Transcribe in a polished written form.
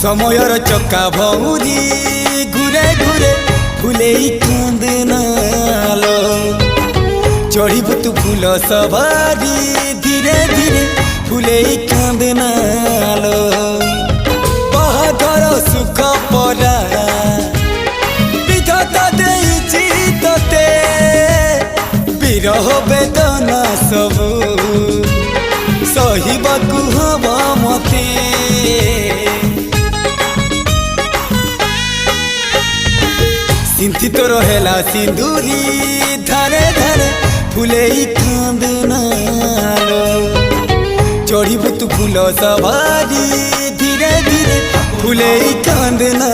समयर चक्का भौरी घुरे घुरे फुले कांदनालो चढ़ीबु तू फूल सवारी धीरे धीरे फुले कांदनालो बाहादर सुख परा विधाता देइछि तते विरह वेदना सबु सहिबाकु हब मते सिंथी तो रहेला सिंदूरी धारे धारे फुले कांदनालो चढ़ीबु तू फूल सवारी धीरे धीरे फुले कांदना।